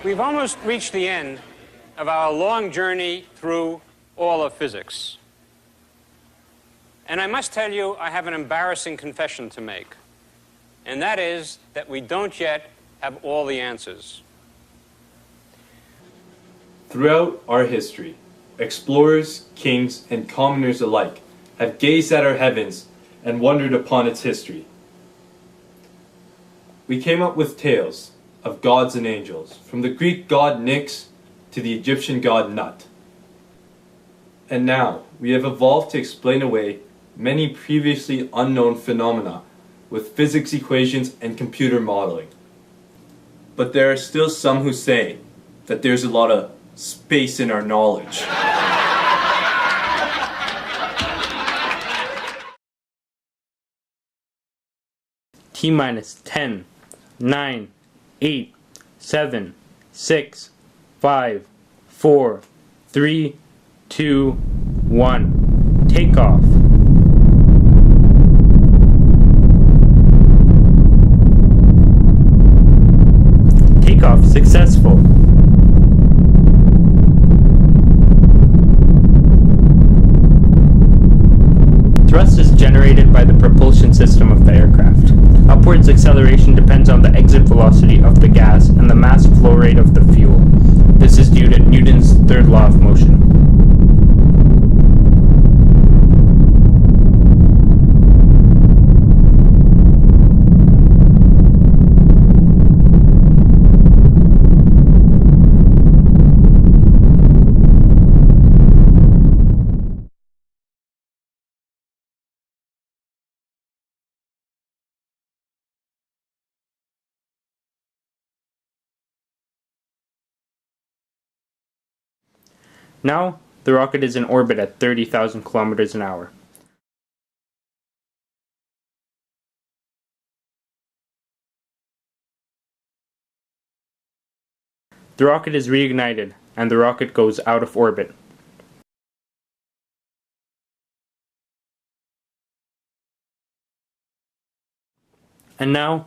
We've almost reached the end of our long journey through all of physics. And I must tell you, I have an embarrassing confession to make. And that is that we don't yet have all the answers. Throughout our history, explorers, kings, and commoners alike have gazed at our heavens and wondered upon its history. We came up with tales of gods and angels, from the Greek god Nyx to the Egyptian god Nut. And now, we have evolved to explain away many previously unknown phenomena with physics equations and computer modeling. But there are still some who say that there's a lot of space in our knowledge. T-minus 10, 9, 8, 7, 6, 5, 4, 3, 2, 1. Takeoff. Takeoff successful. Thrust is generated by the propulsion system of the aircraft. Upwards acceleration depends on the exit velocity of the gas and the mass flow rate of the fuel. This is due to Newton's third law of motion. Now, the rocket is in orbit at 30,000 kilometers an hour. The rocket is reignited, and the rocket goes out of orbit. And now,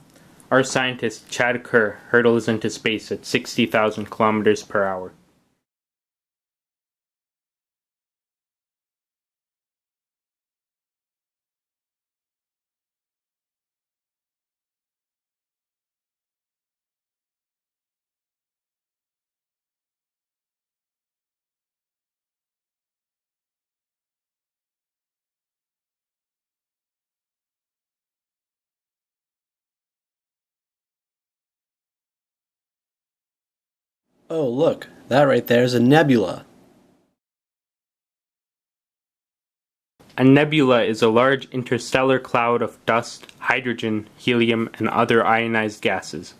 our scientist Chad Kerr hurtles into space at 60,000 kilometers per hour. Oh, look, that right there is a nebula. A nebula is a large interstellar cloud of dust, hydrogen, helium, and other ionized gases.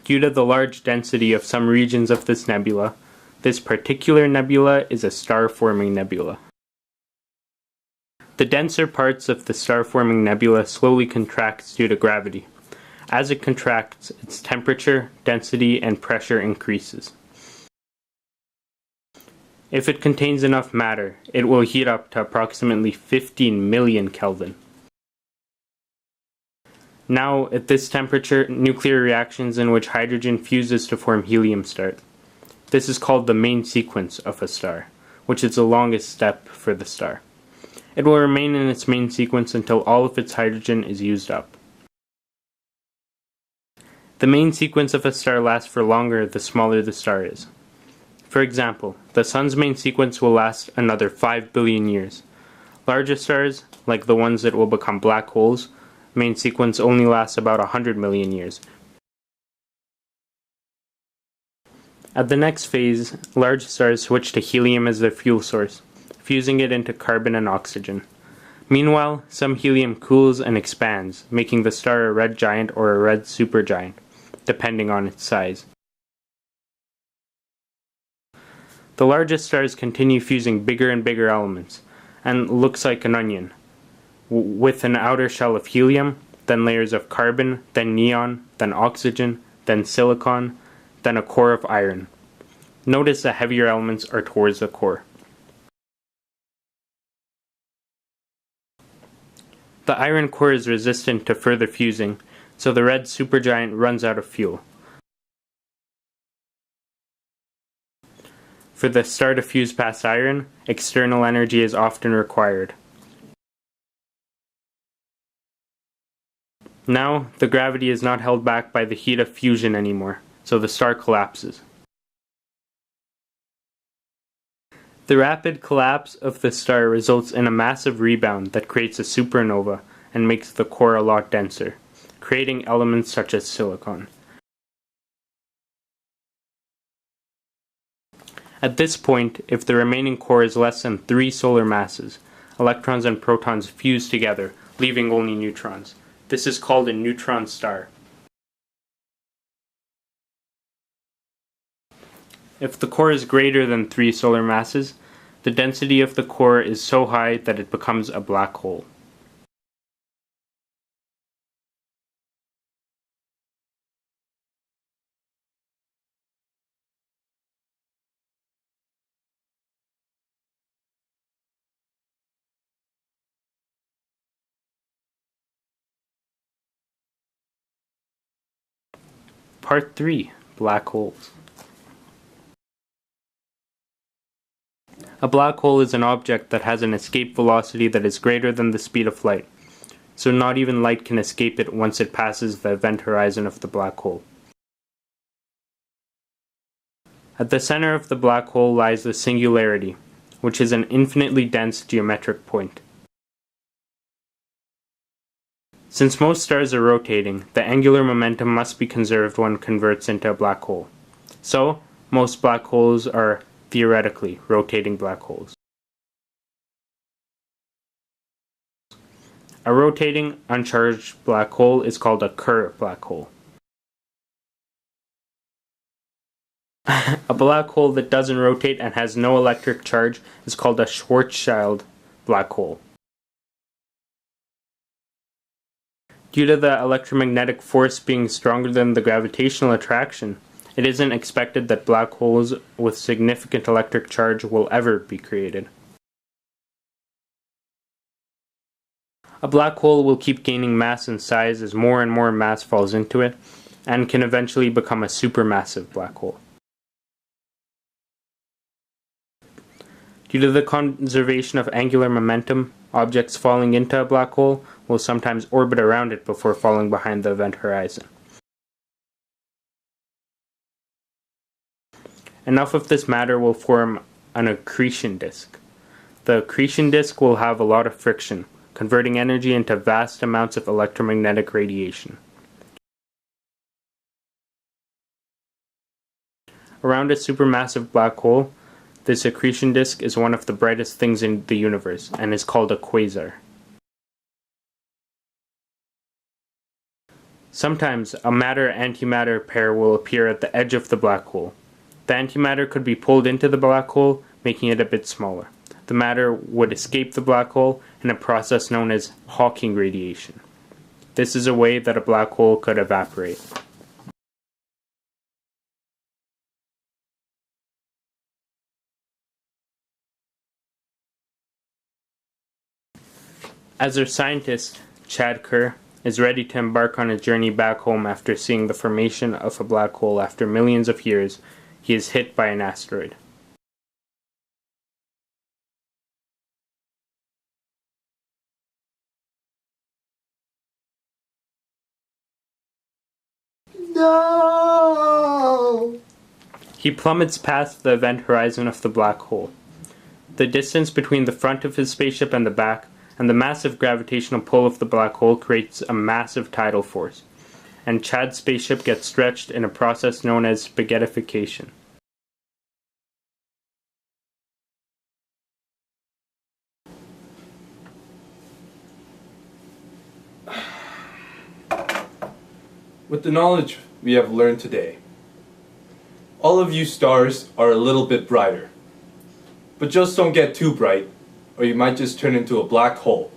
Due to the large density of some regions of this nebula, this particular nebula is a star-forming nebula. The denser parts of the star-forming nebula slowly contracts due to gravity. As it contracts, its temperature, density, and pressure increases. If it contains enough matter, it will heat up to approximately 15 million Kelvin. Now, at this temperature, nuclear reactions in which hydrogen fuses to form helium start. This is called the main sequence of a star, which is the longest step for the star. It will remain in its main sequence until all of its hydrogen is used up. The main sequence of a star lasts for longer the smaller the star is. For example, the Sun's main sequence will last another 5 billion years. Larger stars, like the ones that will become black holes, main sequence only lasts about 100 million years. At the next phase, large stars switch to helium as their fuel source, fusing it into carbon and oxygen. Meanwhile, some helium cools and expands, making the star a red giant or a red supergiant, depending on its size. The largest stars continue fusing bigger and bigger elements, and looks like an onion, with an outer shell of helium, then layers of carbon, then neon, then oxygen, then silicon, then a core of iron. Notice the heavier elements are towards the core. The iron core is resistant to further fusing, so the red supergiant runs out of fuel. For the star to fuse past iron, external energy is often required. Now, the gravity is not held back by the heat of fusion anymore, so the star collapses. The rapid collapse of the star results in a massive rebound that creates a supernova and makes the core a lot denser, creating elements such as silicon. At this point, if the remaining core is less than 3 solar masses, electrons and protons fuse together, leaving only neutrons. This is called a neutron star. If the core is greater than 3 solar masses, the density of the core is so high that it becomes a black hole. Part 3. Black holes. A black hole is an object that has an escape velocity that is greater than the speed of light, so not even light can escape it once it passes the event horizon of the black hole. At the center of the black hole lies the singularity, which is an infinitely dense geometric point. Since most stars are rotating, the angular momentum must be conserved when it converts into a black hole. So, most black holes are theoretically rotating black holes. A rotating, uncharged black hole is called a Kerr black hole. A black hole that doesn't rotate and has no electric charge is called a Schwarzschild black hole. Due to the electromagnetic force being stronger than the gravitational attraction, it isn't expected that black holes with significant electric charge will ever be created. A black hole will keep gaining mass and size as more and more mass falls into it, and can eventually become a supermassive black hole. Due to the conservation of angular momentum, objects falling into a black hole will sometimes orbit around it before falling behind the event horizon. Enough of this matter will form an accretion disk. The accretion disk will have a lot of friction, converting energy into vast amounts of electromagnetic radiation. Around a supermassive black hole, this accretion disk is one of the brightest things in the universe and is called a quasar. Sometimes a matter-antimatter pair will appear at the edge of the black hole. The antimatter could be pulled into the black hole, making it a bit smaller. The matter would escape the black hole in a process known as Hawking radiation. This is a way that a black hole could evaporate. As our scientist, Chad Kerr, is ready to embark on a journey back home after seeing the formation of a black hole after millions of years, he is hit by an asteroid. No! He plummets past the event horizon of the black hole. The distance between the front of his spaceship and the back, and the massive gravitational pull of the black hole creates a massive tidal force, and Chad's spaceship gets stretched in a process known as spaghettification. With the knowledge we have learned today, all of you stars are a little bit brighter. But just don't get too bright, or you might just turn into a black hole.